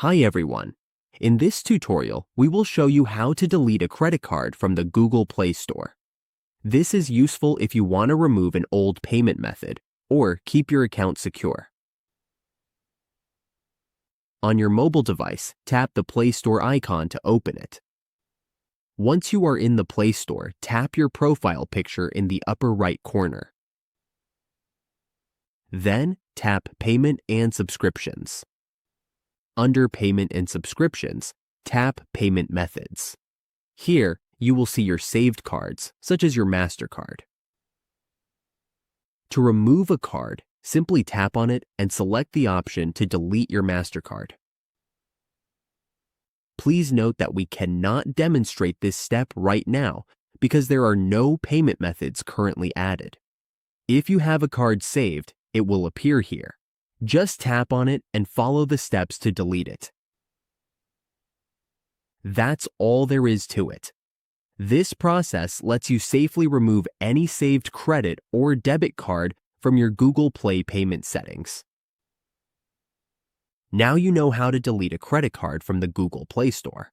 Hi everyone. In this tutorial, we will show you how to delete a credit card from the Google Play Store. This is useful if you want to remove an old payment method or keep your account secure. On your mobile device, tap the Play Store icon to open it. Once you are in the Play Store, tap your profile picture in the upper right corner. Then, tap Payment and Subscriptions. Under Payment and Subscriptions, tap Payment Methods. Here, you will see your saved cards, such as your MasterCard. To remove a card, simply tap on it and select the option to delete your MasterCard. Please note that we cannot demonstrate this step right now because there are no payment methods currently added. If you have a card saved, it will appear here. Just tap on it and follow the steps to delete it. That's all there is to it. This process lets you safely remove any saved credit or debit card from your Google Play payment settings. Now you know how to delete a credit card from the Google Play Store.